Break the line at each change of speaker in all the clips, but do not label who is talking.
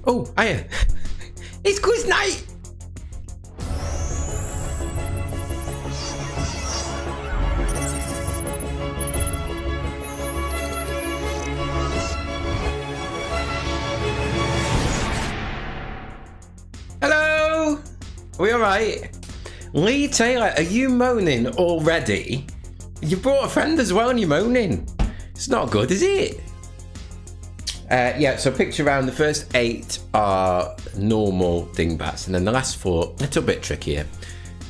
Oh, hiya. It's quiz night! Hello! Are we alright? Lee Taylor, are you moaning already? You brought a friend as well and you're moaning. It's not good, is it? Yeah, so picture round, the first 8 are normal dingbats, and then the last 4, a little bit trickier.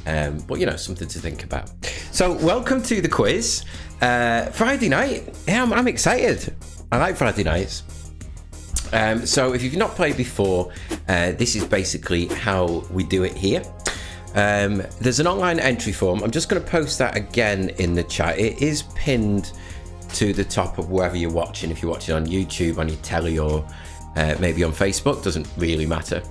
But, you know, something to think about. So, welcome to the quiz. Friday night. Yeah, I'm excited. I like Friday nights. So, if you've not played before, this is basically how we do it here. There's an online entry form. I'm just going to post that again in the chat. It is pinned to the top of wherever you're watching. If you're watching on YouTube, on your telly, or maybe on Facebook, doesn't really matter.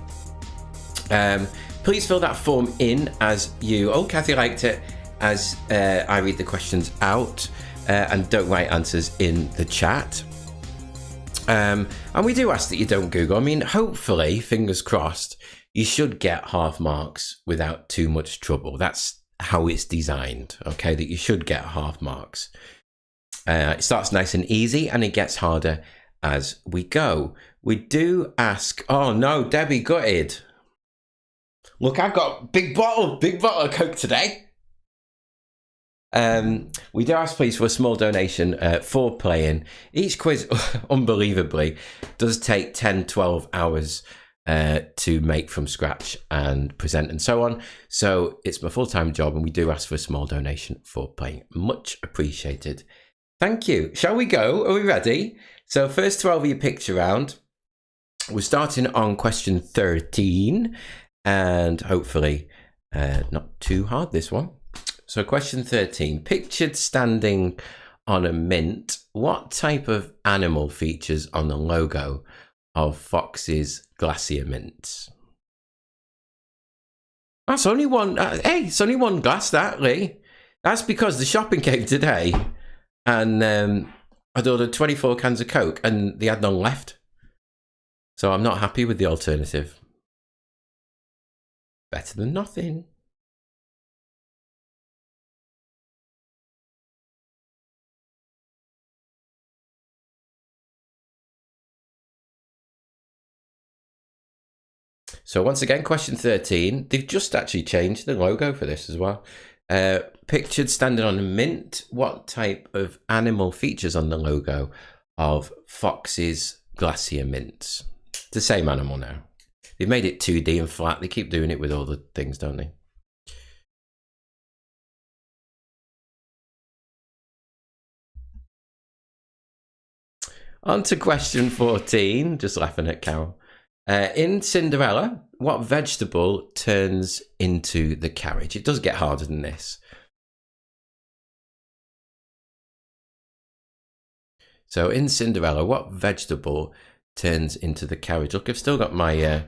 Please fill that form in as you... Oh, Kathy liked it. As I read the questions out, and don't write answers in the chat. And we do ask that you don't Google. I mean, hopefully, fingers crossed, you should get half marks without too much trouble. That's how it's designed, okay? That you should get half marks. It starts nice and easy, and it gets harder as we go. We do ask... Oh, no, Debbie gutted. Look, I've got big bottle of Coke today. We do ask, please, for a small donation for playing. Each quiz, unbelievably, does take 10, 12 hours to make from scratch and present and so on. So it's my full-time job, and we do ask for a small donation for playing. Much appreciated. Thank you. Shall we go? Are we ready? So first 12 of your picture round. We're starting on question 13, and hopefully not too hard, this one. So question 13, pictured standing on a mint, what type of animal features on the logo of Fox's Glacier Mints? That's only one, hey, it's only one glass, that, Lee. That's because the shopping came today. And I'd ordered 24 cans of Coke, and they had none left. So I'm not happy with the alternative. Better than nothing. So once again, question 13. They've just actually changed the logo for this as well. Pictured standing on a mint. What type of animal features on the logo of Fox's Glacier Mints? It's the same animal now. They've made it 2D and flat. They keep doing it with all the things, don't they? On to question 14. Just laughing at Carol. In Cinderella, what vegetable turns into the carriage? It does get harder than this. So in Cinderella, what vegetable turns into the carriage? Look, I've still got my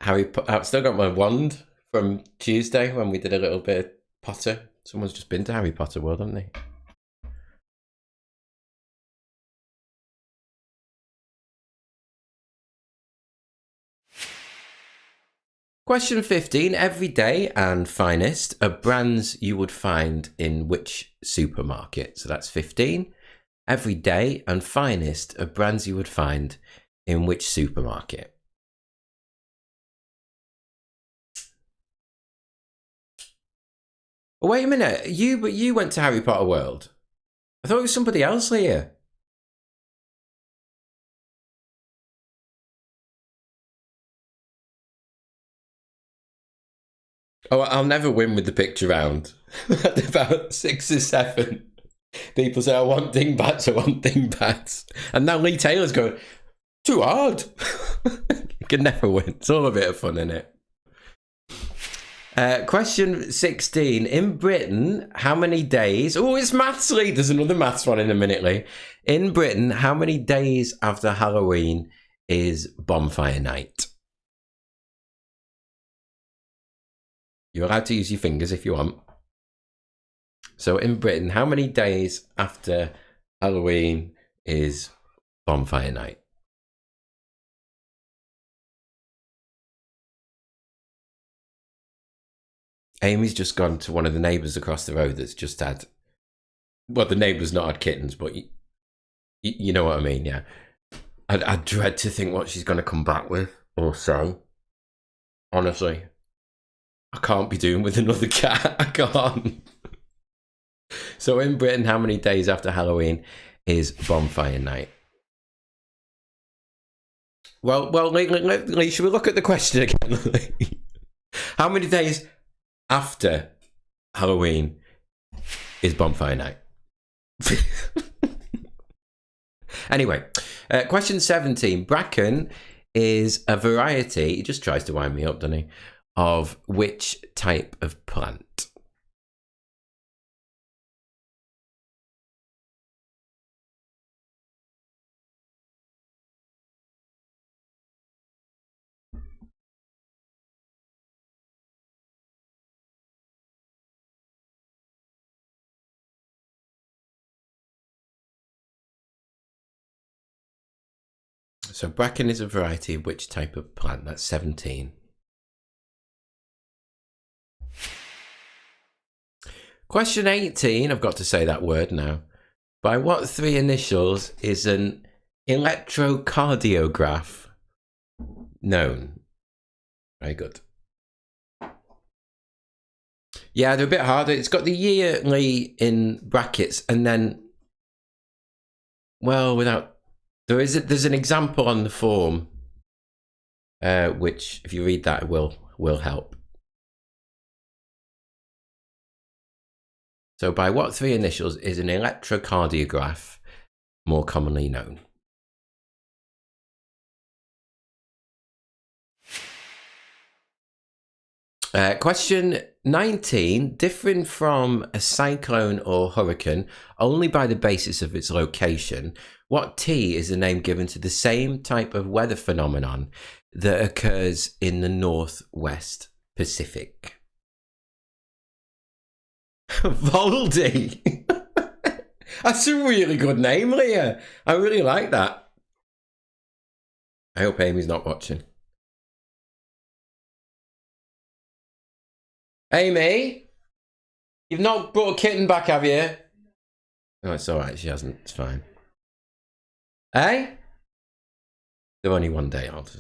I've still got my wand from Tuesday when we did a little bit of Potter. Someone's just been to Harry Potter World, haven't they? Question 15. Everyday and Finest are brands you would find in which supermarket? So that's 15. Everyday and Finest are brands you would find in which supermarket? Oh, wait a minute. You went to Harry Potter World. I thought it was somebody else here. Oh, I'll never win with the picture round. At about 6 or 7, people say, I want dingbats, I want dingbats. And now Lee Taylor's going, too hard. You can never win. It's all a bit of fun, isn't it? Question 16. In Britain, how many days... Oh, it's maths, Lee. There's another maths one in a minute, Lee. In Britain, how many days after Halloween is Bonfire Night? You're allowed to use your fingers if you want. So in Britain, how many days after Halloween is Bonfire Night? Amy's just gone to one of the neighbours across the road that's just had... Well, the neighbour's not had kittens, but you know what I mean, yeah. I dread to think what she's going to come back with or say. Honestly. I can't be doing with another cat. I can't. So in Britain, how many days after Halloween is bonfire night? Well, Lee, should we look at the question again? How many days after Halloween is bonfire night? Anyway, question 17. Bracken is a variety, he just tries to wind me up, doesn't he, of which type of plant? So bracken is a variety of which type of plant? That's 17. Question 18, I've got to say that word now. By what three initials is an electrocardiograph known? Very good. Yeah, they're a bit harder. It's got the yearly in brackets and then, well, without... There's an example on the form, which, if you read that, will help. So, by what three initials is an electrocardiograph more commonly known? Question 19. Differing from a cyclone or hurricane only by the basis of its location, what T is the name given to the same type of weather phenomenon that occurs in the Northwest Pacific? Voldy. That's a really good name, Leah. I really like that. I hope Amy's not watching. Amy, you've not brought a kitten back, have you? No, it's all right. She hasn't. It's fine. Eh? They're only one day old.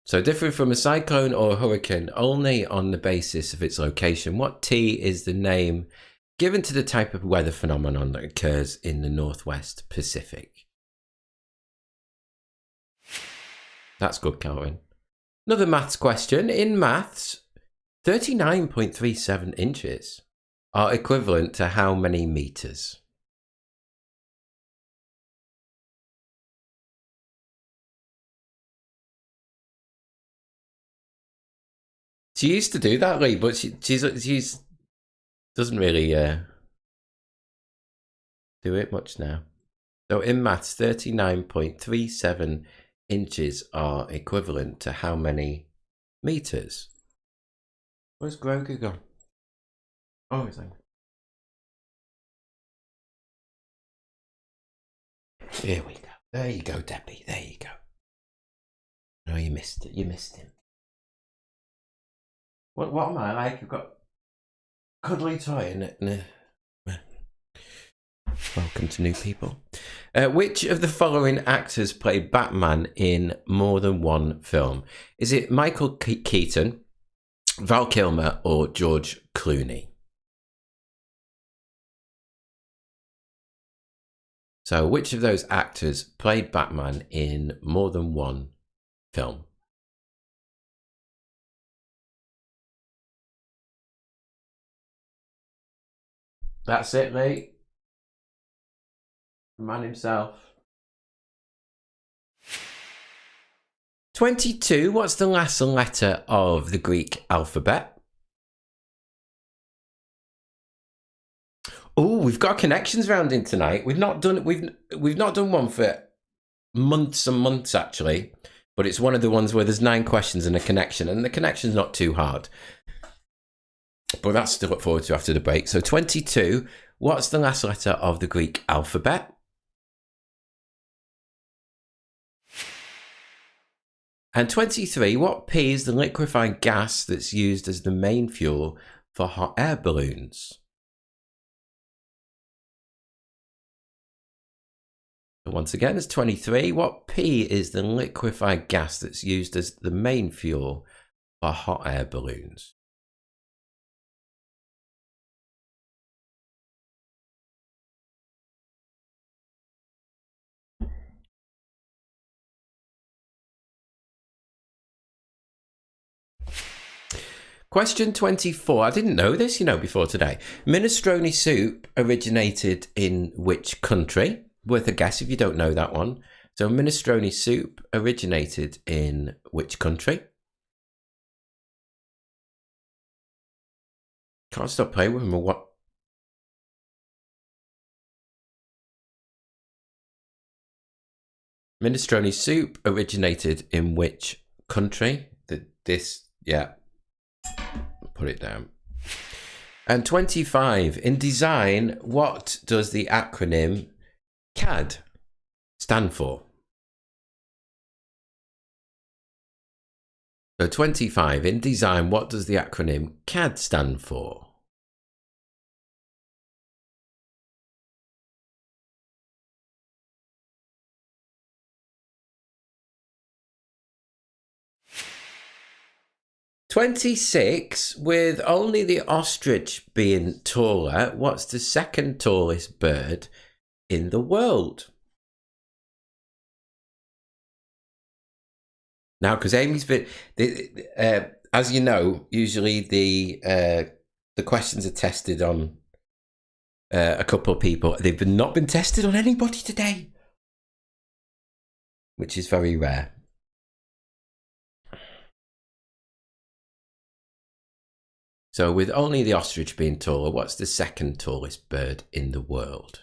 So different from a cyclone or a hurricane only on the basis of its location, what T is the name given to the type of weather phenomenon that occurs in the Northwest Pacific? That's good, Calvin. Another maths question. In maths, 39.37 inches are equivalent to how many meters? She used to do that, Lee, but she's doesn't really do it much now. So in maths, 39.37 inches are equivalent to how many meters? Where's Grogu gone? Oh, he's like... Here we go. There you go, Debbie. There you go. No, you missed it. You missed him. What am I like? You've got cuddly toy in it. Welcome to new people. Which of the following actors played Batman in more than one film? Is it Michael Keaton, Val Kilmer, or George Clooney? So, which of those actors played Batman in more than one film? That's it, Lee. The man himself. 22. What's the last letter of the Greek alphabet? Oh, we've got connections round in tonight. We've not done one for months and months actually, but it's one of the ones where there's 9 questions and a connection, and the connection's not too hard. But that's to look forward to after the break. So 22. What's the last letter of the Greek alphabet? And 23, what P is the liquefying gas that's used as the main fuel for hot air balloons? Once again, it's 23. What P is the liquefied gas that's used as the main fuel for hot air balloons? Question 24. I didn't know this, before today. Minestrone soup originated in which country? Worth a guess if you don't know that one. So minestrone soup originated in which country? Can't stop playing with them or what? Minestrone soup originated in which country? Yeah. Put it down. And 25. In design, what does the acronym CAD stand for? So 25. In design, what does the acronym CAD stand for? "26, with only the ostrich being taller, what's the second tallest bird in the world?" Now, because Amy's been, as you know, usually the questions are tested on a couple of people. They've not been tested on anybody today, which is very rare. So with only the ostrich being taller, what's the second tallest bird in the world?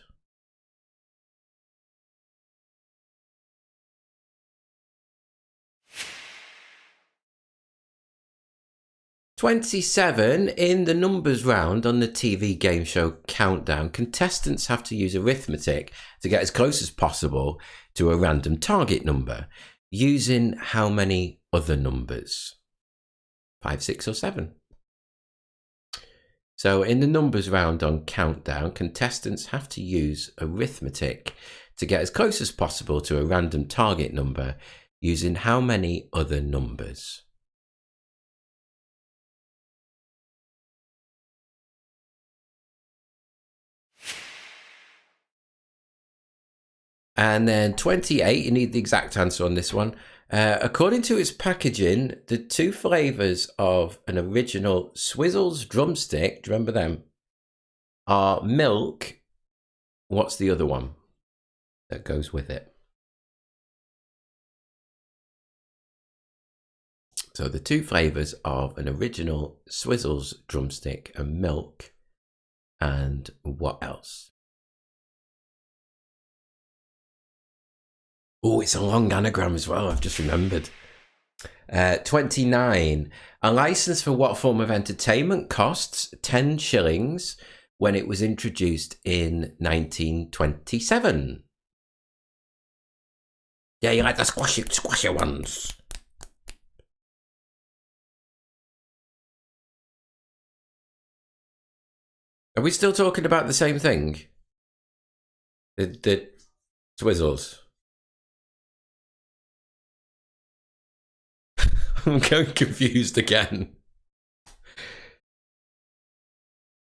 "27, in the numbers round on the TV game show Countdown, contestants have to use arithmetic to get as close as possible to a random target number, using how many other numbers? 5, 6, or 7? So in the numbers round on Countdown, contestants have to use arithmetic to get as close as possible to a random target number, using how many other numbers? And then 28, you need the exact answer on this one. According to its packaging, the two flavours of an original Swizzles drumstick, do you remember them, are milk. What's the other one that goes with it? So the two flavours of an original Swizzles drumstick are milk, and what else? Oh, it's a long anagram as well, I've just remembered. 29. A license for what form of entertainment costs 10 shillings when it was introduced in 1927? Yeah, you like the squashy ones. Are we still talking about the same thing? The Swizzles. I'm going confused again.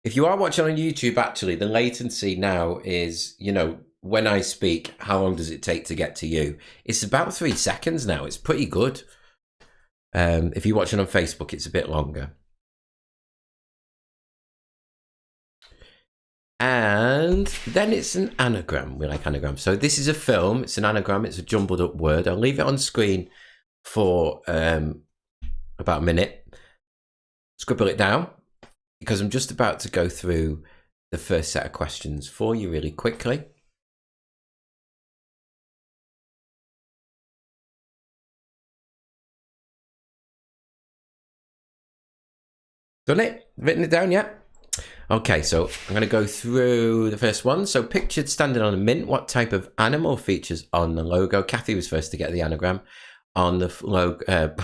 If you are watching on YouTube, actually, the latency now is, when I speak, how long does it take to get to you? It's about 3 seconds now. It's pretty good. If you're watching on Facebook, it's a bit longer. And then it's an anagram. We like anagrams. So this is a film. It's an anagram. It's a jumbled up word. I'll leave it on screen for about a minute. Scribble it down, because I'm just about to go through the first set of questions for you really quickly. Done it? Written it down yet? Okay, so I'm going to go through the first one. So pictured standing on a mint, what type of animal features on the logo? Kathy was first to get the anagram. on the logo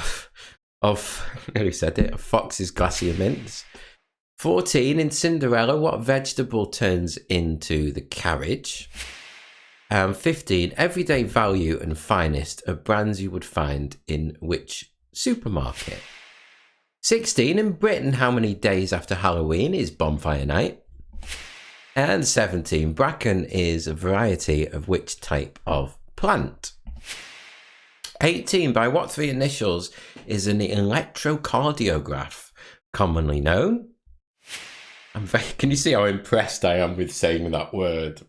of, I nearly said it, of Fox's Glacier Mints. 14, in Cinderella, what vegetable turns into the carriage? 15, everyday value and finest of brands you would find in which supermarket? 16, in Britain, how many days after Halloween is Bonfire Night? And 17, bracken is a variety of which type of plant? 18, by what three initials is an electrocardiograph commonly known? Can you see how impressed I am with saying that word?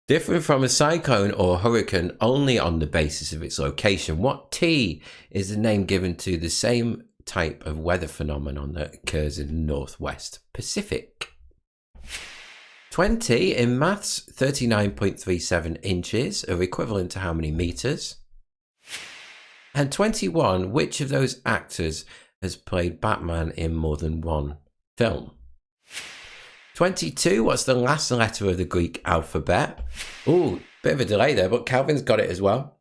Different from a cyclone or hurricane only on the basis of its location, what T is the name given to the same type of weather phenomenon that occurs in the Northwest Pacific? 20, in maths, 39.37 inches are equivalent to how many meters? And 21, which of those actors has played Batman in more than one film? 22, what's the last letter of the Greek alphabet? Ooh, bit of a delay there, but Calvin's got it as well.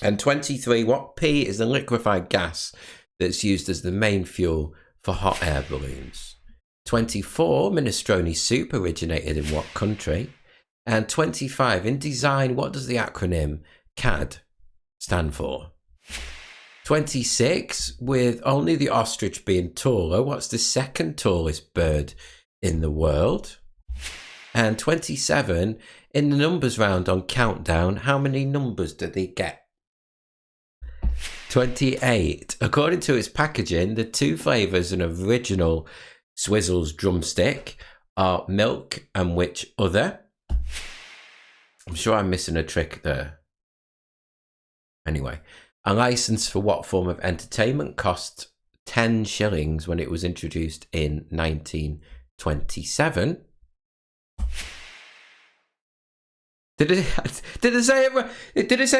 And 23, what P is the liquefied gas that's used as the main fuel for hot air balloons? 24, minestrone soup originated in what country? And 25, in design, what does the acronym CAD stand for? 26, with only the ostrich being taller, what's the second tallest bird in the world? And 27, in the numbers round on Countdown, how many numbers did they get? 28, according to its packaging, the two flavours and original Swizzle's drumstick are milk and which other? I'm sure I'm missing a trick there. Anyway, a licence for what form of entertainment cost 10 shillings when it was introduced in 1927? Did it say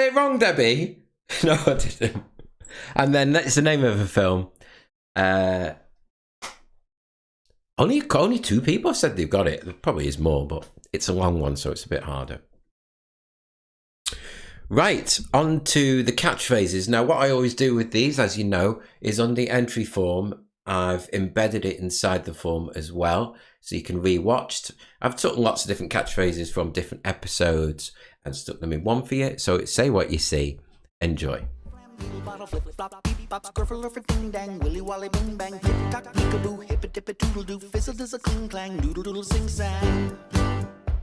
it wrong, Debbie? No, I didn't. And then that's the name of a film. Only two people have said they've got it. There probably is more, but it's a long one, so it's a bit harder. Right, on to the catchphrases. Now, what I always do with these, as you know, is on the entry form, I've embedded it inside the form as well, so you can re-watch. I've taken lots of different catchphrases from different episodes and stuck them in one for you. So it's say what you see. Enjoy.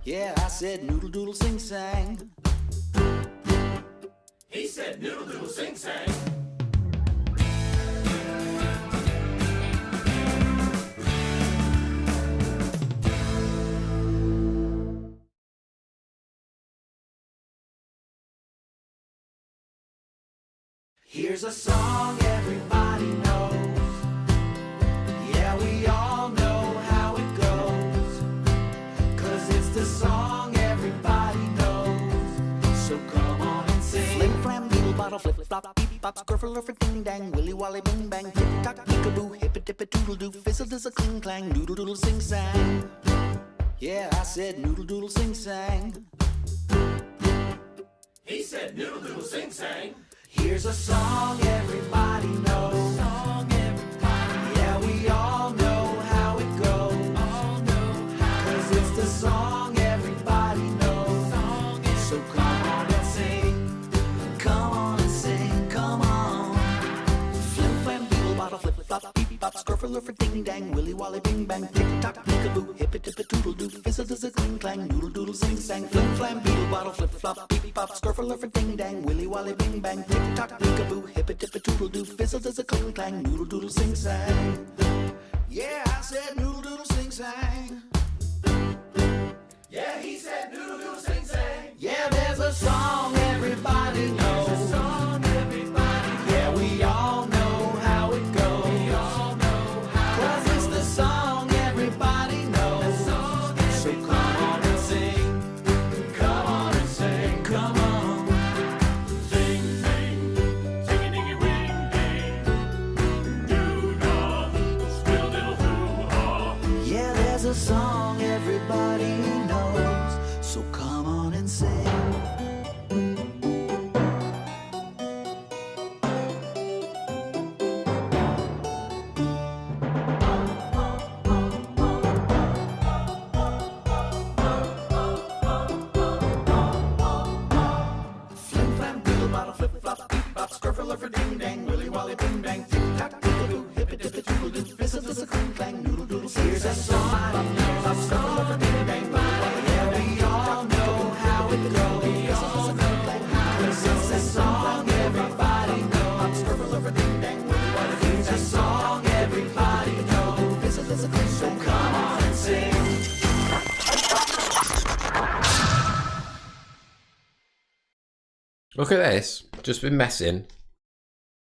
Yeah, I said noodle doodle sing sang.
He said noodle doodle sing sang.
Here's a song everybody knows. Yeah, we all know how it goes. 'Cause it's the song everybody knows. So come on and sing. Flim flam doodle bottle flip flop beep bop scruffle lurfer ding dang willy wally bing bang tick tock peekaboo hip it dip it doodle doo fizzle does a cling clang noodle doodle sing sang. Yeah, I said noodle doodle sing sang.
He said noodle doodle sing sang.
Here's a song everybody knows. Yeah, we all know how it goes. 'Cause it's the song everybody knows. So come on and sing. Come on and sing, come on. Flim flam beetle bottle flip flop beep bop scruffle lurfer ding dang willy wally bing bang tick tock peekaboo hip it dip it doodle doo fizzle does a cling clang noodle doodle sing sang. Flim flam beetle bottle flip flop beep bop scruffle lurfer ding dang willy wally bing bang tick tock peekaboo hip it dip it doodle doo fizzle does a cling clang noodle doodle sing sang. Yeah, I said noodle doodle sing sang.
Yeah, he said noodle doodle sing sang.
Yeah, there's a song everybody knows. Yeah, we all know how it goes. 'Cause it's the song everybody knows. So come on and sing. Come on and sing. Come on.
Sing, sing, sing-a-dingy wing ding. Doo-dah, squiddle diddle hoo-ha.
Yeah, there's a song everybody knows. So come on and sing. model, flip-flop, beep-bop, skirfle-lurfer-ding-dang, willy-wally-bing-bang, tick-tock, doodle-doo, hippity-dippity-doodle-doo, fizzle-dizzle-cling-clang, noodle-doodle. Here's a song, skirfle-lurfer-ding-dang, willy-wally, yeah, we all know how it goes. Fizzle-dizzle-cling-clang, 'cause it's a song everybody knows. Skirfle-lurfer-ding-dang, willy-wally, here's a song everybody knows. Fizzle-dizzle-cling, so come on and sing.
Look at this. Just been messing.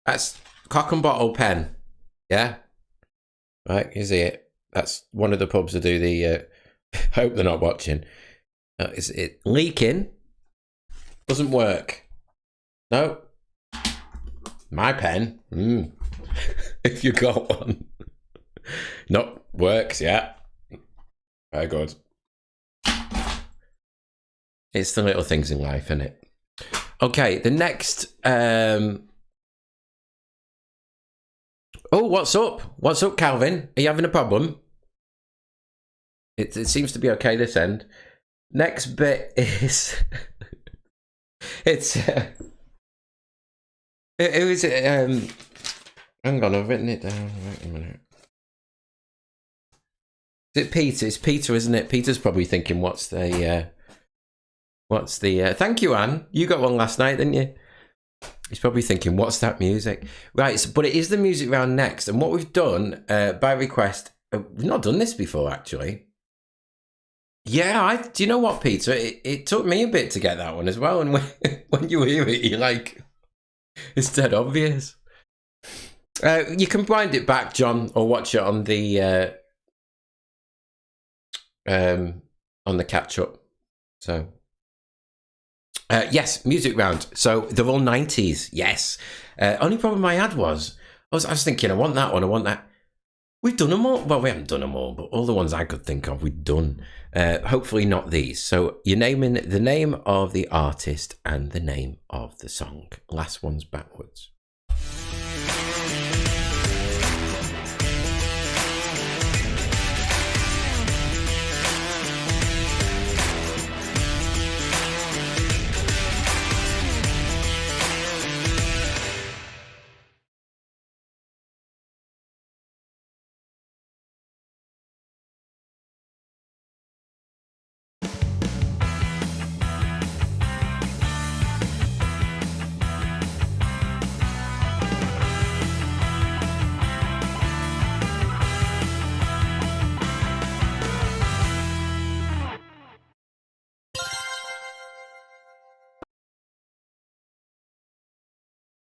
That's cock and bottle pen. Yeah? Right, you see it. That's one of the pubs that do the... hope they're not watching. Is it leaking? Doesn't work. No. My pen. If you got one. No, works, yeah. Very good. It's the little things in life, isn't it? Okay, the next... Oh, what's up? What's up, Calvin? Are you having a problem? It seems to be okay this end. Next bit is... it's... it was... hang on, I've written it down. Wait a minute. Is it Peter? It's Peter, isn't it? Peter's probably thinking, what's the... thank you, Anne. You got one last night, didn't you? He's probably thinking, what's that music? Right, so, but it is the music round next. And what we've done, by request, we've not done this before, actually. Yeah, do you know what, Peter? It took me a bit to get that one as well. And when you hear it, you're like, it's dead obvious. You can wind it back, John, or watch it on the catch-up. So... yes, music round. So they're all 90s. Yes. Only problem I had was I was thinking, I want that one. I want that. We've done them all. Well, we haven't done them all, but all the ones I could think of, we've done. Hopefully not these. So you're naming the name of the artist and the name of the song. Last one's backwards.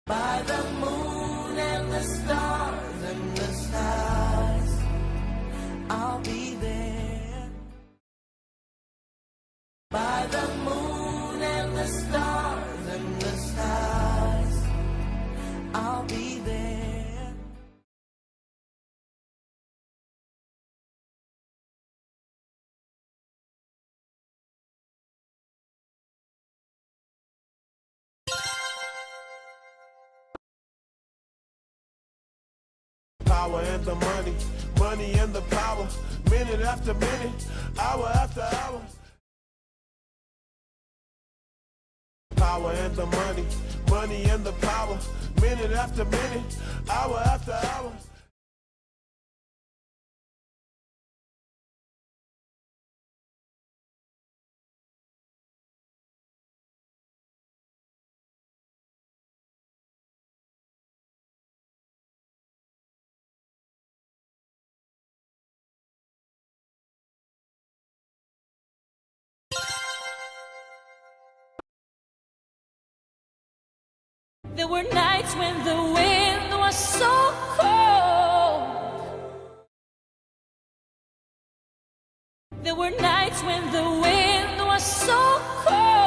By the moon and the stars and the stars, I'll be there. By the moon and the stars and the stars, I'll be there.
Power and the money, money and the power, minute after minute, hour after hour. Power and the money, money and the power, minute after minute, hour after hour.
There were nights when the wind was so cold. There were nights when the wind was so cold.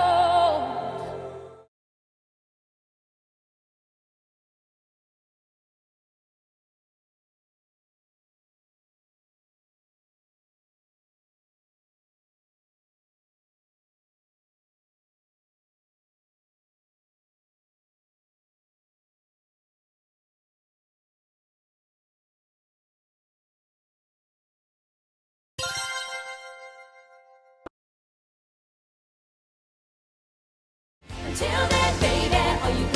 Until then, baby, all you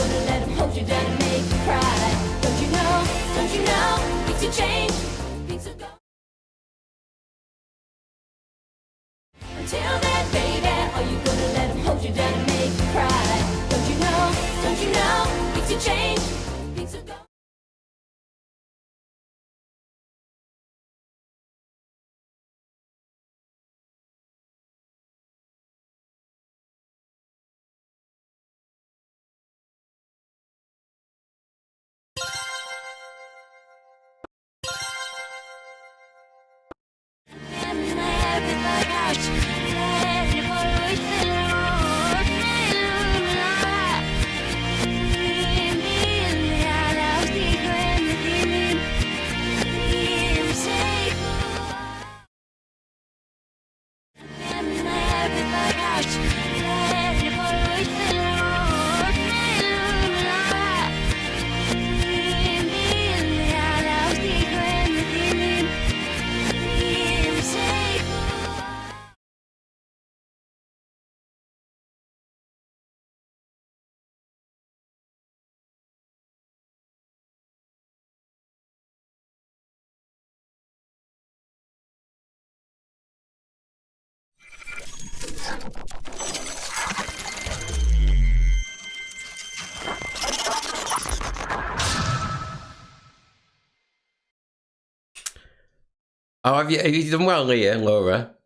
Oh, have you done well, Leah, Laura?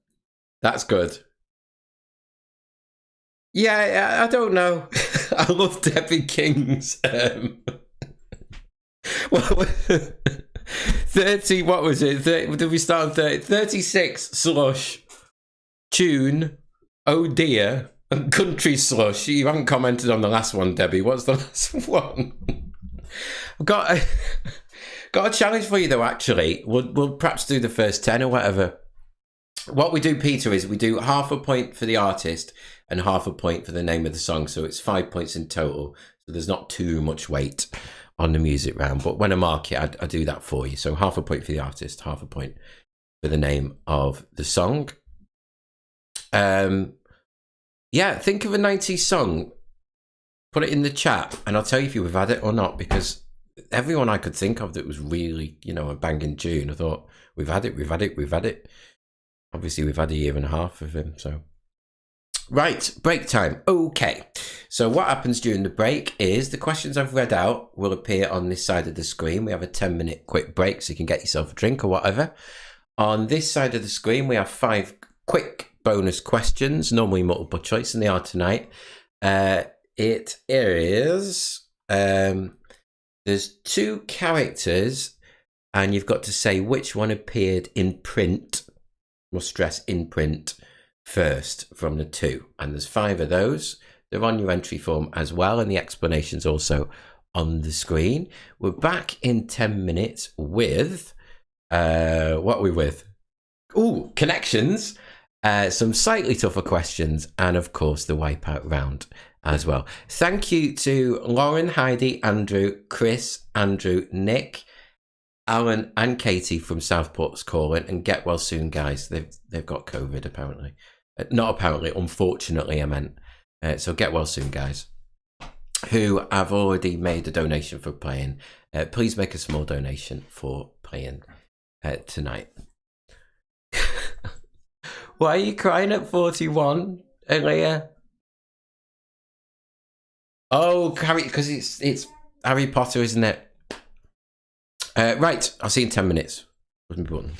That's good. Yeah, I don't know. I love Debbie King's. Well, 30, what was it? 30, did we start on 30? 36 slush, tune, oh dear, and country slush. You haven't commented on the last one, Debbie. What's the last one? I've got a challenge for you, though, actually. We'll perhaps do the first 10 or whatever. What we do, Peter, is we do half a point for the artist and half a point for the name of the song. So it's 5 points in total. So there's not too much weight on the music round. But when I mark it, I do that for you. So half a point for the artist, half a point for the name of the song. Yeah, think of a 90s song. Put it in the chat and I'll tell you if you've had it or not, because everyone I could think of that was really, a banging tune, I thought, we've had it. Obviously, we've had a year and a half of him, so. Right, break time. Okay. So what happens during the break is the questions I've read out will appear on this side of the screen. We have a 10-minute quick break so you can get yourself a drink or whatever. On this side of the screen, we have 5 quick bonus questions, normally multiple choice, and they are tonight. It is, there's 2 characters, and you've got to say which one appeared in print. We'll stress in print first from the 2. And there's 5 of those. They're on your entry form as well, and the explanation's also on the screen. We're back in 10 minutes with, what are we with? Ooh, connections, some slightly tougher questions, and of course the wipeout round as well. Thank you to Lauren, Heidi, Andrew, Chris, Andrew, Nick, Alan and Katie from Southport's calling, and get well soon, guys. They've got COVID apparently. Not apparently, unfortunately, I meant. So get well soon, guys. Who have already made a donation for playing. Please make a small donation for playing tonight. Why are you crying at 41, Leah? Oh, Harry, because it's Harry Potter, isn't it? Right, I'll see you in 10 minutes. Wasn't important.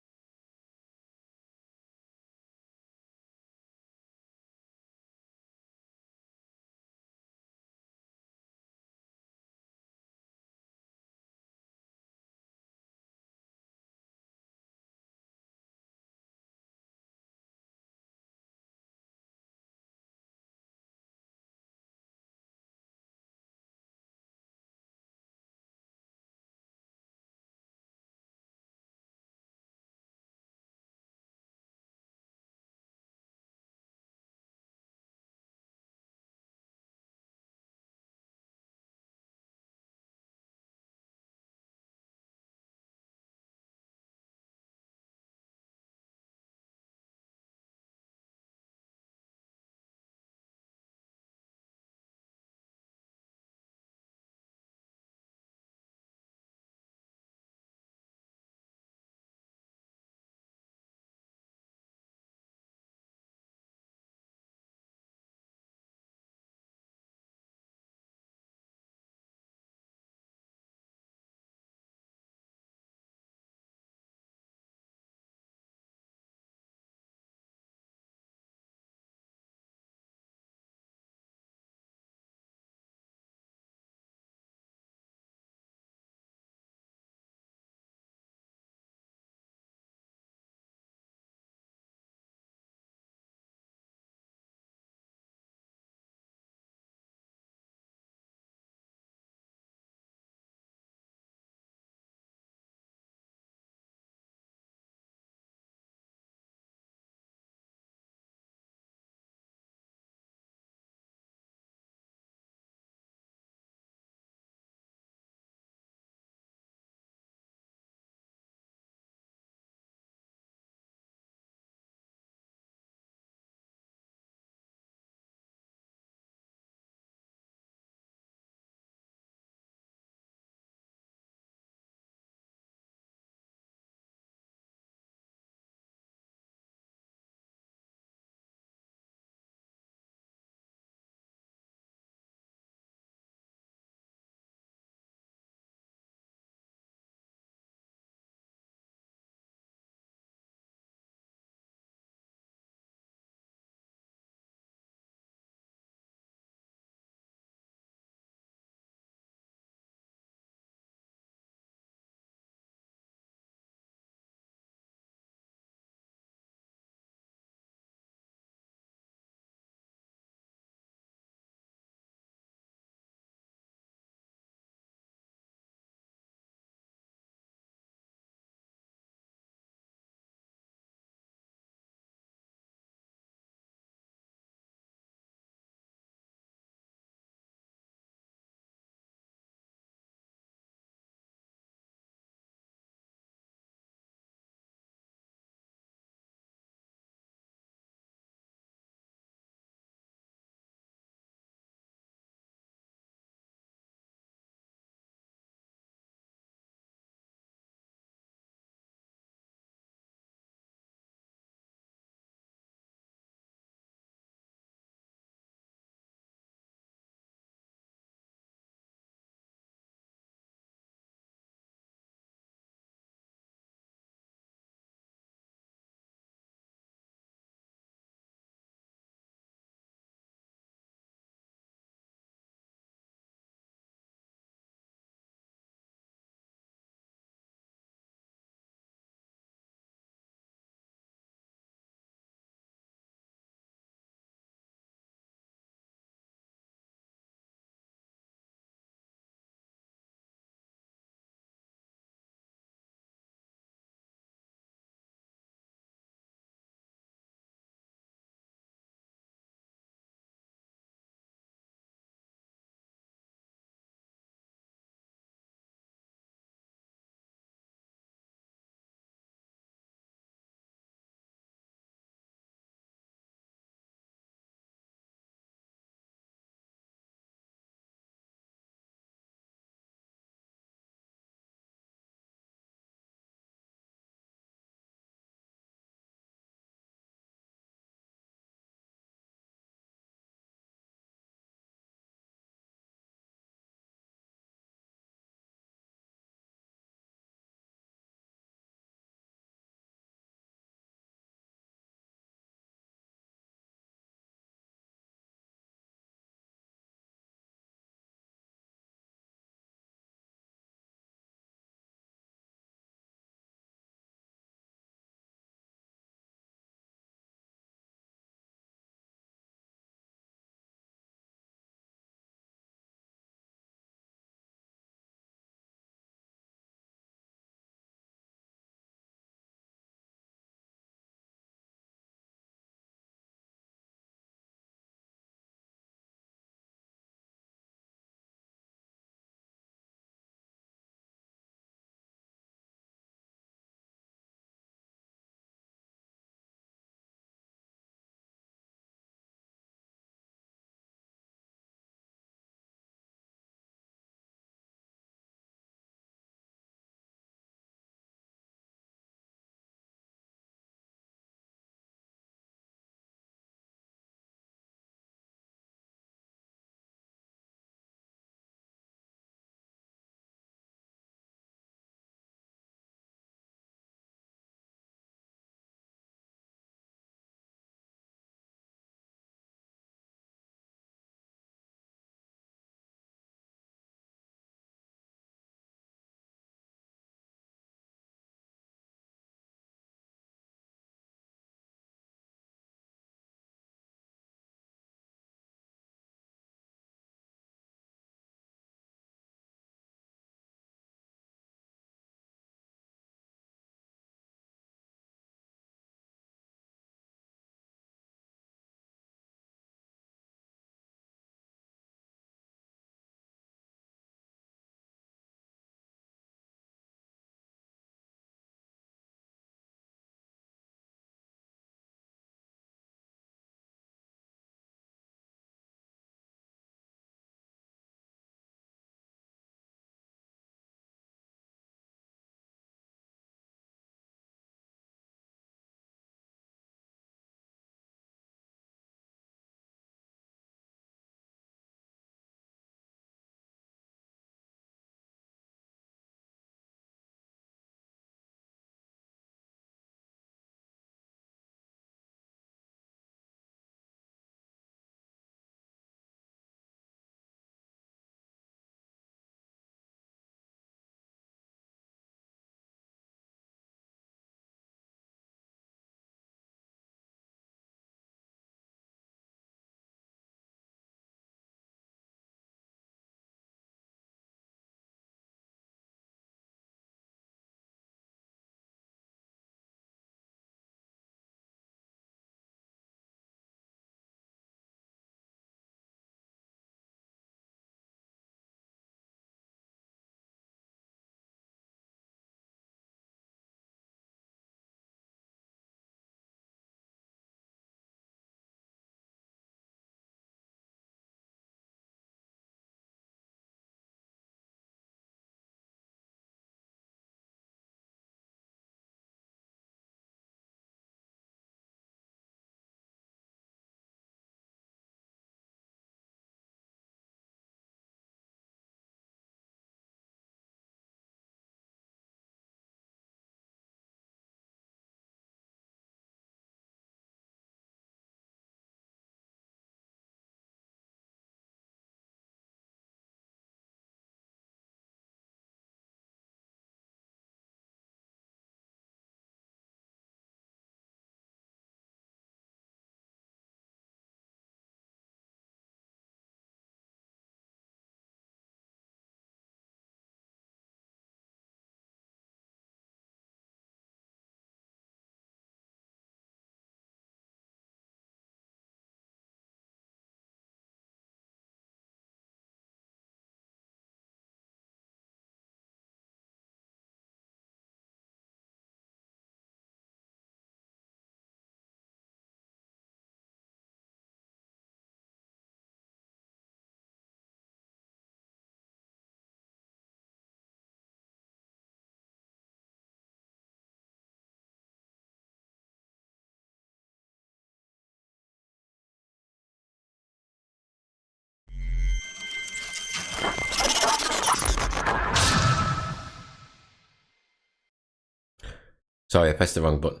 Sorry, I pressed the wrong button.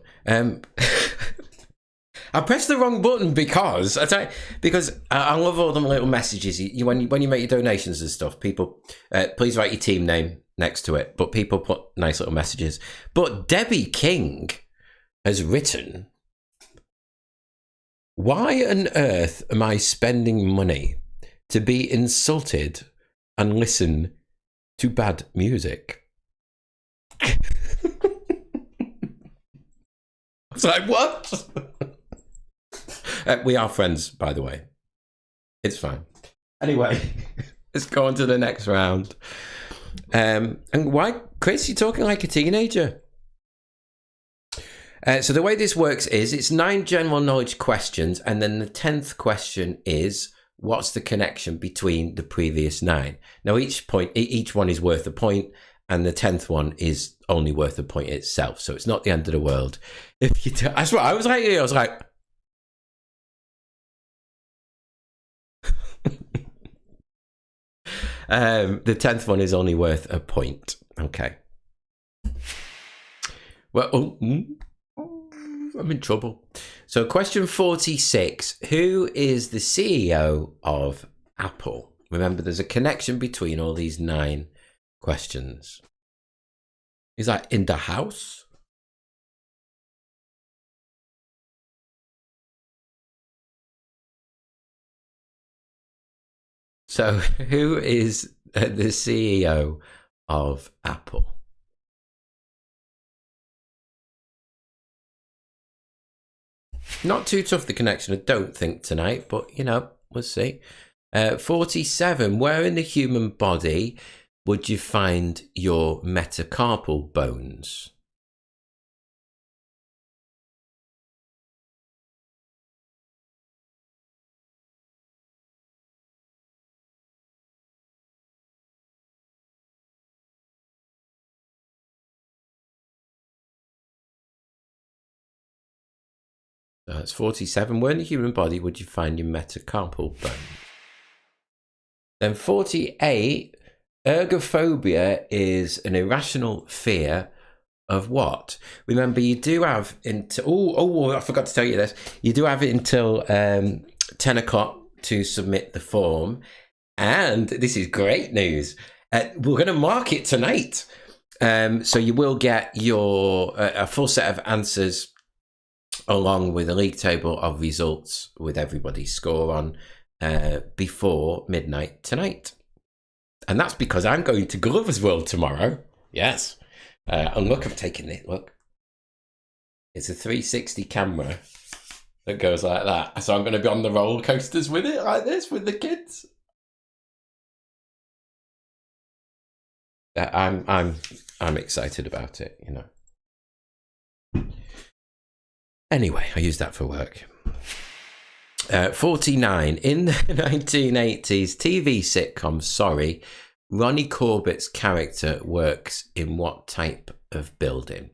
I pressed the wrong button because I love all them little messages. When you make your donations and stuff, people please write your team name next to it. But people put nice little messages. But Debbie King has written, "Why on earth am I spending money to be insulted and listen to bad music?" I was like, what? We are friends, by the way. It's fine. Anyway, let's go on to the next round. And why, Chris, you're talking like a teenager? So the way this works is it's 9 general knowledge questions, and then the 10th question is, what's the connection between the previous 9? Now, each one is worth a point, and the 10th one is only worth a point itself. So it's not the end of the world. If you that's what I was like. The 10th one is only worth a point. Okay. Well, I'm in trouble. So question 46. Who is the CEO of Apple? Remember, there's a connection between all these 9 questions. Is that in the house? So who is the CEO of Apple? Not too tough, the connection, I don't think, tonight, but, we'll see. 47. Where in the human body would you find your metacarpal bones? So that's 47. Where in the human body would you find your metacarpal bones? Then 48. Ergophobia is an irrational fear of what? Remember, you do have until... I forgot to tell you this. You do have it until 10 o'clock to submit the form. And this is great news. We're going to mark it tonight. So you will get your a full set of answers along with a league table of results with everybody's score on before midnight tonight. And that's because I'm going to Glover's World tomorrow. Yes. And look, I'm taking it. Look. It's a 360 camera that goes like that. So I'm going to be on the roller coasters with it like this with the kids. I'm excited about it, Anyway, I use that for work. 49. In the 1980s TV sitcom Sorry, Ronnie Corbett's character works in what type of building?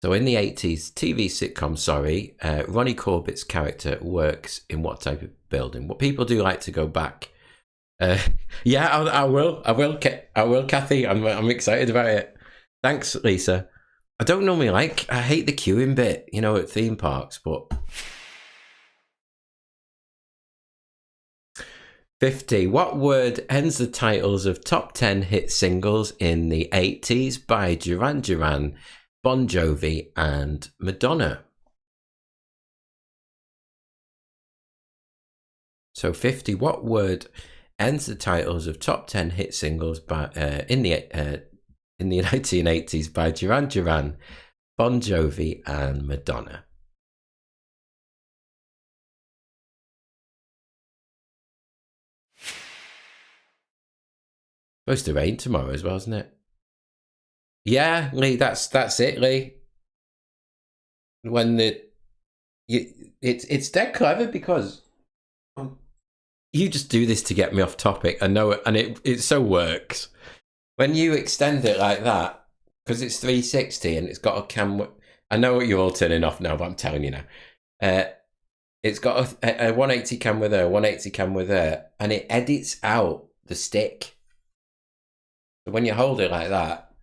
So in the 80s TV sitcom Sorry, Ronnie Corbett's character works in what type of building? What people do like to go back. Yeah, I will, Kathy. I'm excited about it. Thanks, Lisa. I don't normally I hate the queuing bit, at theme parks, but... 50. What word ends the titles of top 10 hit singles in the 80s by Duran Duran, Bon Jovi, and Madonna? So 50. What word ends the titles of top 10 hit singles by in the 1980s by Duran Duran, Bon Jovi, and Madonna? Supposed to rain tomorrow as well, isn't it? Yeah, Lee, that's it, Lee. When it's dead clever because you just do this to get me off topic. I know it, and it so works. When you extend it like that, because it's 360 and it's got a camera. I know what you're all turning off now, but I'm telling you now. It's got a 180 camera there, 180 camera there, and it edits out the stick. So when you hold it like that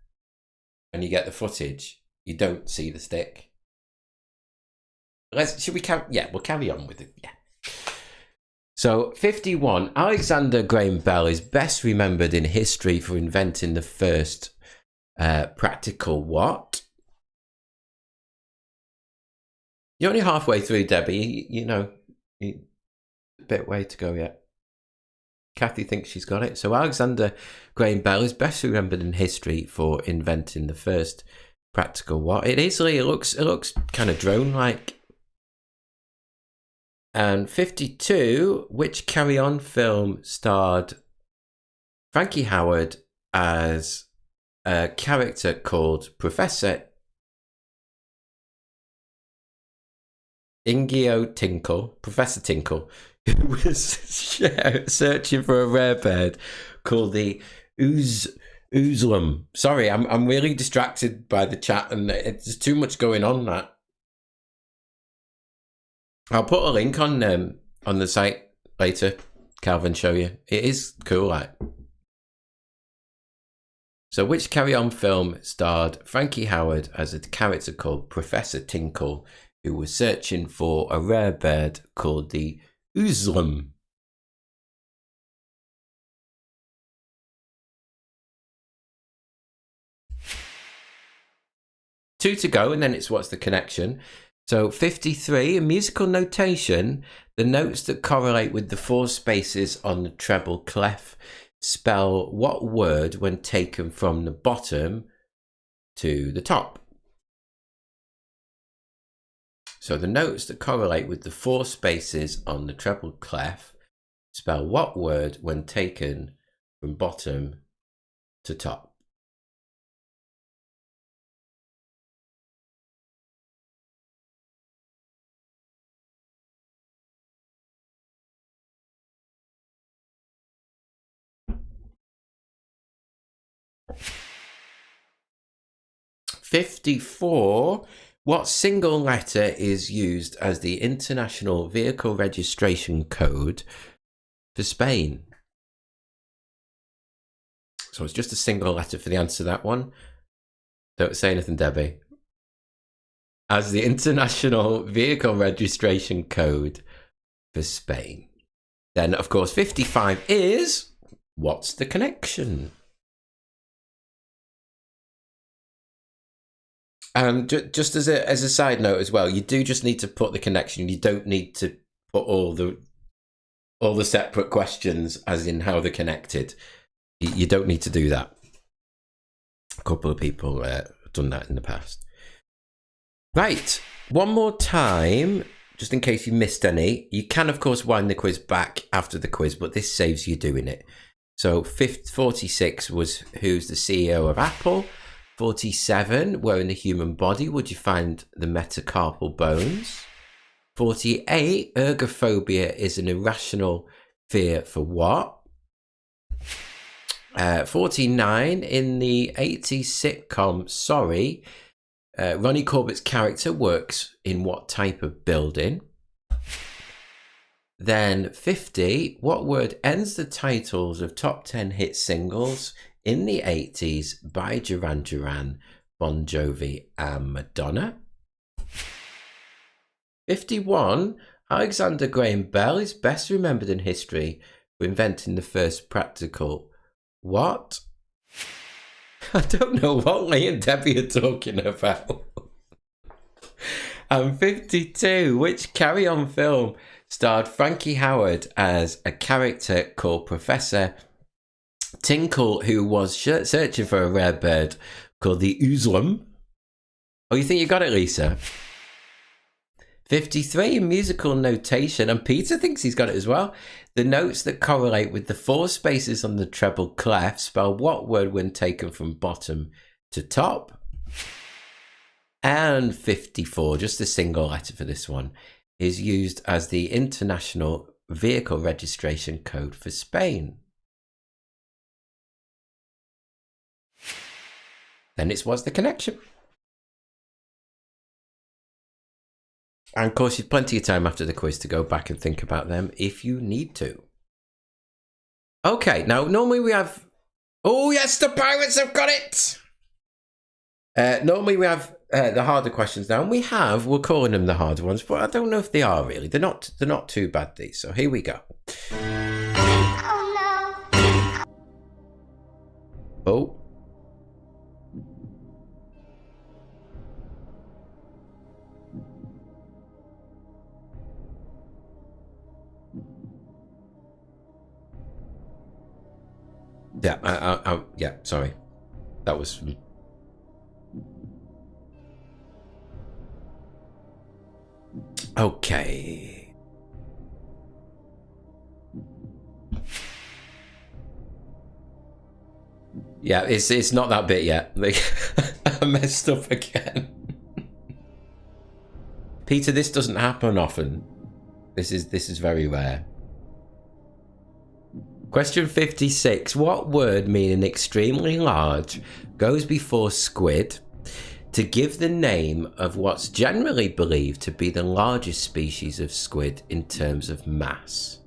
and you get the footage, you don't see the stick. Should we carry? Yeah, we'll carry on with it. Yeah. So 51. Alexander Graham Bell is best remembered in history for inventing the first practical what? You're only halfway through, Debbie. You know, a bit way to go yet. Kathy thinks she's got it. So Alexander Graham Bell is best remembered in history for inventing the first practical what? It is, Lee. It looks kind of drone-like. And 52, which Carry On film starred Frankie Howard as a character called Professor Ingio Tinkle, Professor Tinkle, who was searching for a rare bird called the Oozlum. Sorry, I'm really distracted by the chat and there's too much going on that. I'll put a link on the site later, Calvin, show you. It is cool, like. So which Carry On film starred Frankie Howard as a character called Professor Tinkle, who was searching for a rare bird called the Oozlum? Two to go, and then it's what's the connection. So 53, in musical notation, the notes that correlate with the four spaces on the treble clef spell what word when taken from the bottom to the top? So the notes that correlate with the four spaces on the treble clef spell what word when taken from bottom to top? $54. What single letter is used as the international vehicle registration code for Spain? So it's just a single letter for the answer to that one. Don't say anything, Debbie. As the international vehicle registration code for Spain. Then, of course, 55 is what's the connection? And just as a side note as well, you do just need to put the connection. You don't need to put all the separate questions as in how they're connected. You don't need to do that. A couple of people have done that in the past. Right, one more time, just in case you missed any. You can, of course, wind the quiz back after the quiz, but this saves you doing it. So 46 was who's the CEO of Apple. 47, where in the human body would you find the metacarpal bones? 48, ergophobia is an irrational fear for what? 49, in the 80s sitcom Sorry, Ronnie Corbett's character works in what type of building? Then 50, what word ends the titles of top 10 hit singles in the 80s by Duran Duran, Bon Jovi and Madonna? 51, Alexander Graham Bell is best remembered in history for inventing the first practical what? I don't know what Lee and Debbie are talking about. And 52, which Carry On film starred Frankie Howard as a character called Professor Tinkle, who was searching for a rare bird called the Oozlum? Oh, you think you got it, Lisa? 53, in musical notation, and Peter thinks he's got it as well. The notes that correlate with the four spaces on the treble clef spell what word when taken from bottom to top? And 54, just a single letter for this one, is used as the international vehicle registration code for Spain. Then it's what's the connection? And of course, you've plenty of time after the quiz to go back and think about them if you need to. Okay, now normally we have Oh, yes, the pirates have got it. Normally we have the harder questions now, and we're calling them the harder ones, but I don't know if they are really. They're not too bad, these. So here we go. Oh. Yeah, yeah, sorry. That was... Okay. Yeah, it's not that bit yet. Like, I messed up again. Peter, this doesn't happen often. This is very rare. Question 56. What word meaning extremely large goes before squid to give the name of what's generally believed to be the largest species of squid in terms of mass?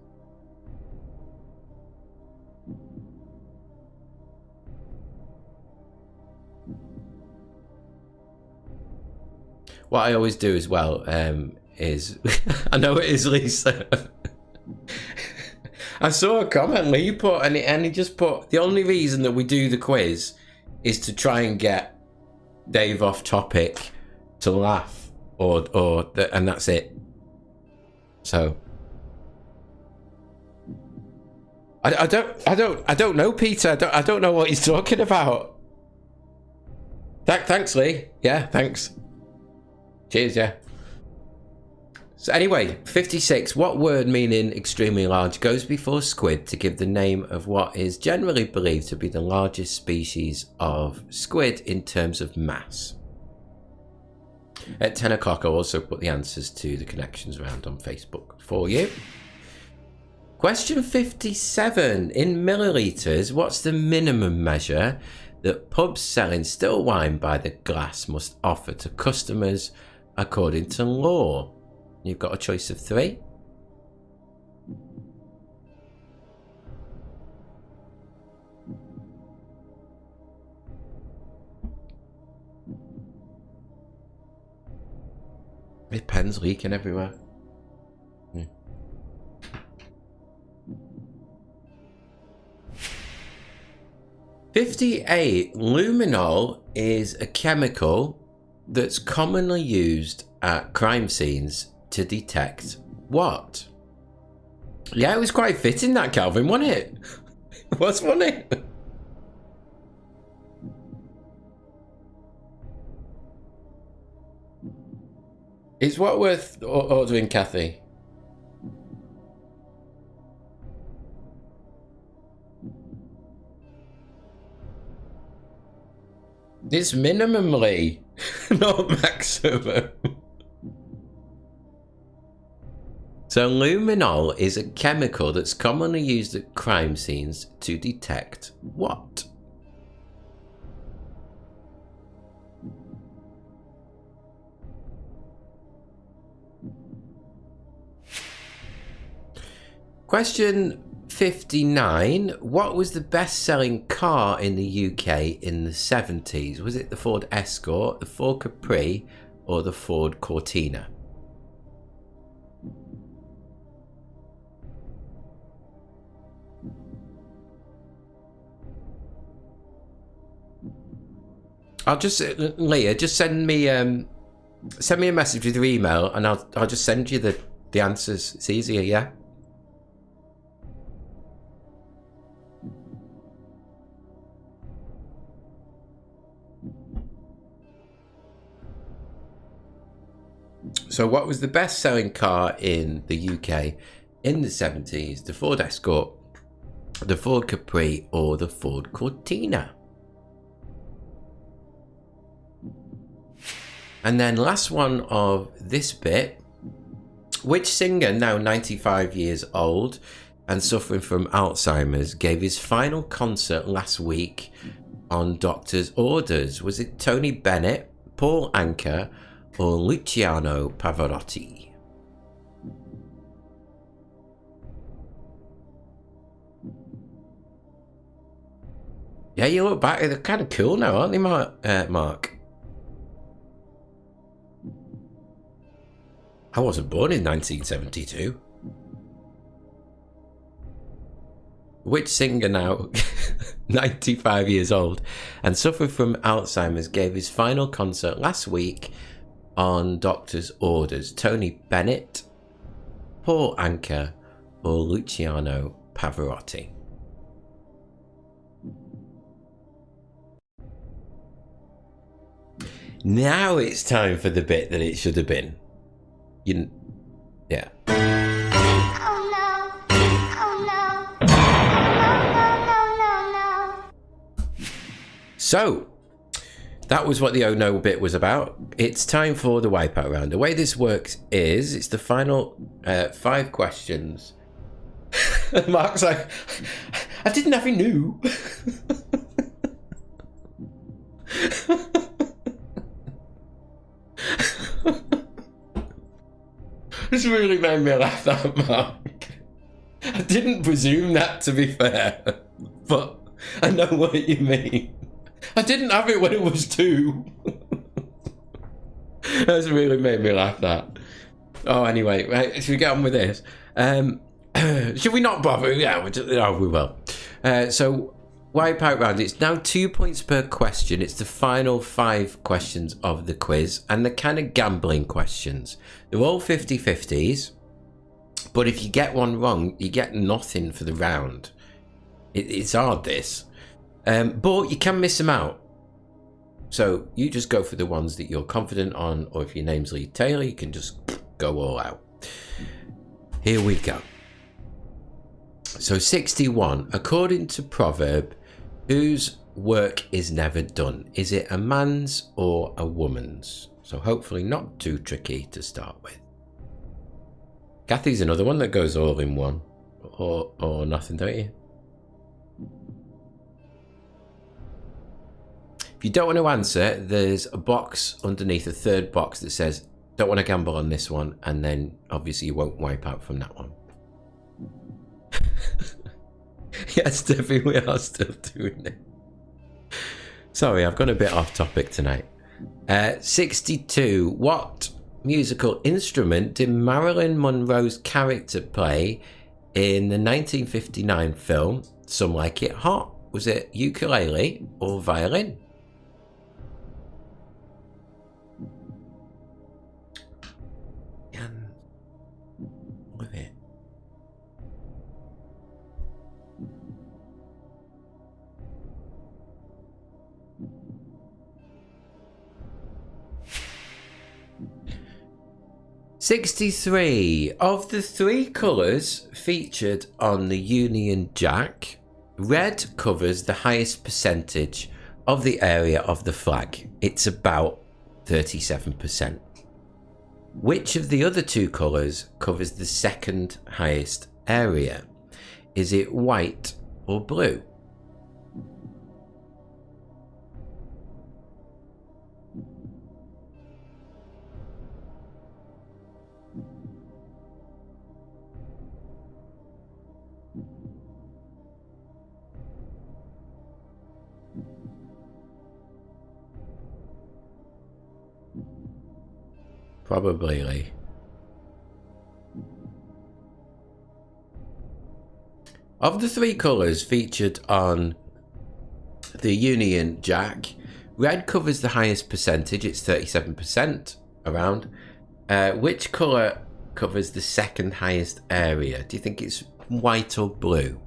What I always do as well is... I know it is, Lisa. I saw a comment Lee put, and he just put, the only reason that we do the quiz is to try and get Dave off topic to laugh, and that's it. So I don't know, Peter. I don't know what he's talking about. Thanks, Lee. Yeah, thanks. Cheers, yeah. So anyway, 56. What word meaning extremely large goes before squid to give the name of what is generally believed to be the largest species of squid in terms of mass? At 10 o'clock, I'll also put the answers to the connections around on Facebook for you. Question 57. In milliliters, what's the minimum measure that pubs selling still wine by the glass must offer to customers according to law? You've got a choice of 3. My pen's leaking everywhere. 58. Luminol is a chemical that's commonly used at crime scenes to detect what? Yeah, it was quite fitting, that, Calvin, wasn't it? It was, wasn't it? Is what worth ordering, Kathy? It's minimally, not maximum. So luminol is a chemical that's commonly used at crime scenes to detect what? Question 59. What was the best-selling car in the UK in the 70s? Was it the Ford Escort, the Ford Capri, or the Ford Cortina? I'll just, Leah, just send me a message with your email, and I'll just send you the answers. It's easier, yeah. So what was the best-selling car in the UK in the 70s? The Ford Escort, the Ford Capri, or the Ford Cortina? And then last one of this bit. Which singer, now 95 years old and suffering from Alzheimer's, gave his final concert last week on doctor's orders? Was it Tony Bennett, Paul Anka, or Luciano Pavarotti? Yeah, you look back, they're kind of cool now, aren't they, Mark? I wasn't born in 1972. Which singer now, 95 years old, and suffering from Alzheimer's, gave his final concert last week on doctor's orders? Tony Bennett, Paul Anka, or Luciano Pavarotti? Now it's time for the bit that it should have been. Yeah.
Oh no. Oh no. No, no, no, no, no.
So, that was what the oh no bit was about. It's time for the wipeout round. The way this works is, it's the final 5 questions. Mark's like, I didn't have any new. This really made me laugh, that, Mark. I didn't presume that, to be fair, but I know what you mean. I didn't have it when it was 2. That's really made me laugh, that. Oh, anyway, right, should we get on with this? Should we not bother? Yeah, we will. So, wipeout round. It's now 2 points per question. It's the final 5 questions of the quiz, and they're kind of gambling questions. They're all 50-50s, but if you get one wrong, you get nothing for the round. It's hard, this. But you can miss them out. So you just go for the ones that you're confident on, or if your name's Lee Taylor, you can just go all out. Here we go. So 61. According to proverb, whose work is never done? Is it a man's or a woman's? So hopefully not too tricky to start with. Kathy's another one that goes all in one. Or nothing, don't you? If you don't want to answer, there's a box underneath, a third box that says, don't want to gamble on this one, and then obviously you won't wipe out from that one. Yes, Debbie, we are still doing it. Sorry, I've gone a bit off topic tonight. 62. What musical instrument did Marilyn Monroe's character play in the 1959 film Some Like It Hot? Was it ukulele or violin? With it. "63. Of the 3 colours featured on the Union Jack, red covers the highest percentage of the area of the flag. It's about 37%. Which of the other 2 colours covers the second highest area? Is it white or blue?" Probably, Lee. Of the 3 colours featured on the Union Jack, red covers the highest percentage, it's 37% around. Which colour covers the second highest area? Do you think it's white or blue?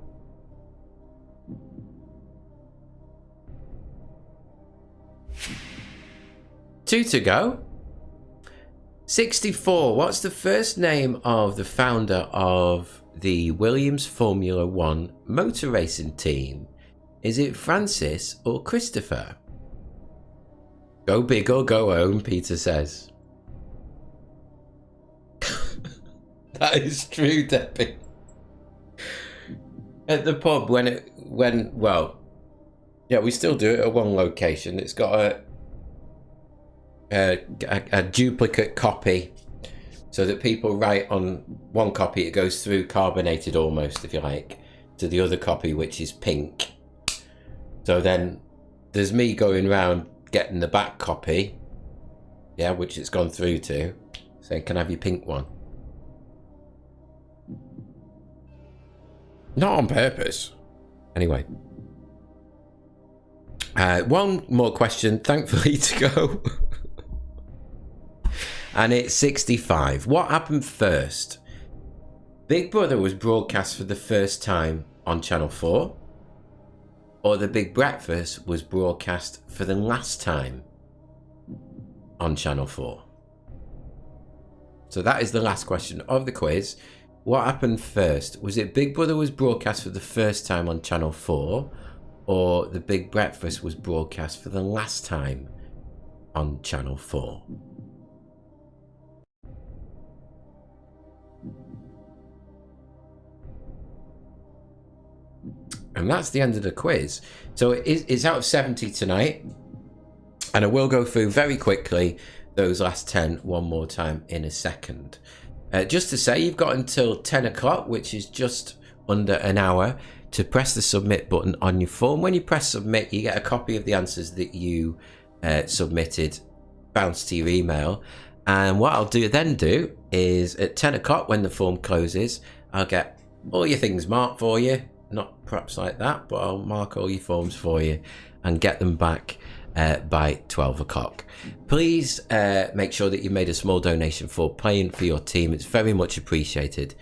Two to go. 64. What's the first name of the founder of the Williams Formula One motor racing team? Is it Francis or Christopher? Go big or go home, Peter says. That is true, Debbie. At the pub, yeah, we still do it at one location. It's got a duplicate copy, so that people write on one copy, it goes through carbonated almost, if you like, to the other copy, which is pink. So then there's me going around getting the back copy, yeah, which it's gone through to, saying, can I have your pink one? Not on purpose. Anyway. One more question, thankfully, to go. And it's 65. What happened first? Big Brother was broadcast for the first time on Channel 4, or The Big Breakfast was broadcast for the last time on Channel 4? So that is the last question of the quiz. What happened first? Was it Big Brother was broadcast for the first time on Channel 4, or The Big Breakfast was broadcast for the last time on Channel 4? And that's the end of the quiz. So it's out of 70 tonight. And I will go through very quickly those last 10 one more time in a second. Just to say, you've got until 10 o'clock, which is just under an hour, to press the submit button on your phone. When you press submit, you get a copy of the answers that you submitted bounced to your email. And what I'll do is at 10 o'clock when the form closes, I'll get all your things marked for you. Not perhaps like that, but I'll mark all your forms for you and get them back by 12 o'clock. Please make sure that you made a small donation for playing for your team. It's very much appreciated,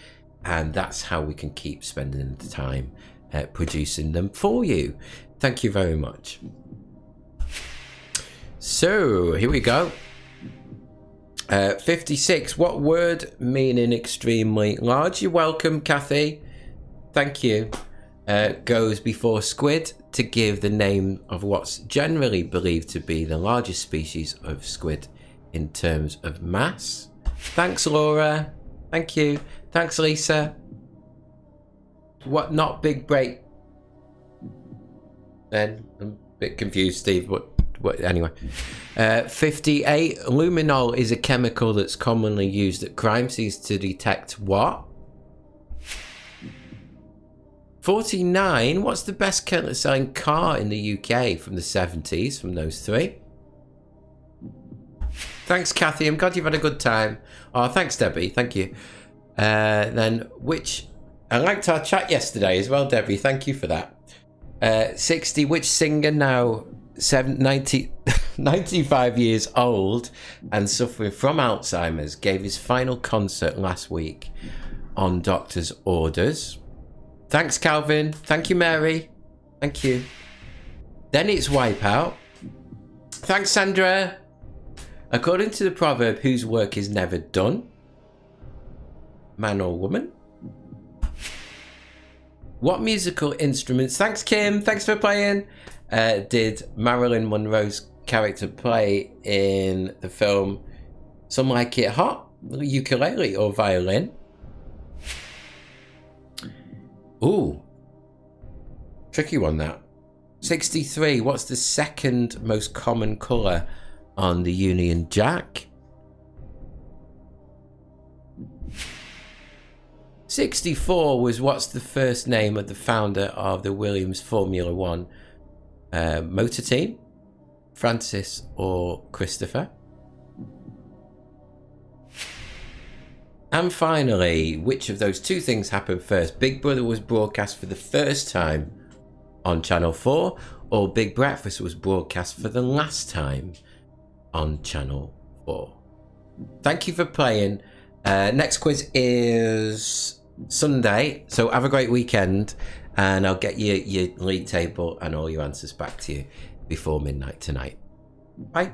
and that's how we can keep spending the time producing them for you. Thank you very much. So here we go. 56. What word meaning extremely large? You're welcome, Kathy. Thank you. Goes before squid to give the name of what's generally believed to be the largest species of squid in terms of mass. Thanks, Laura. Thank you. Thanks, Lisa. What? Not big break. Then I'm a bit confused, Steve. What? Anyway. 58. Luminol is a chemical that's commonly used at crime scenes to detect what? 49. What's the best selling car in the UK from the 70s? From those three. Thanks, Kathy. I'm glad you've had a good time. Oh, thanks, Debbie. Thank you. Then I liked our chat yesterday as well, Debbie. Thank you for that. 60. Which singer now 95 years old and suffering from Alzheimer's gave his final concert last week on doctor's orders? Thanks, Calvin. Thank you, Mary. Thank you. Then it's Wipeout. Thanks, Sandra. According to the proverb, whose work is never done? Man or woman? What musical instruments? Thanks, Kim. Thanks for playing. Did Marilyn Monroe's character play in the film Some Like It Hot? Ukulele or violin? Ooh, tricky one that. 63. What's the second most common colour on the Union Jack? 64 was what's the first name of the founder of the Williams Formula One motor team? Francis or Christopher? And finally, which of those two things happened first? Big Brother was broadcast for the first time on Channel 4, or Big Breakfast was broadcast for the last time on Channel 4? Thank you for playing. Next quiz is Sunday, so have a great weekend, and I'll get you your league table and all your answers back to you before midnight tonight. Bye.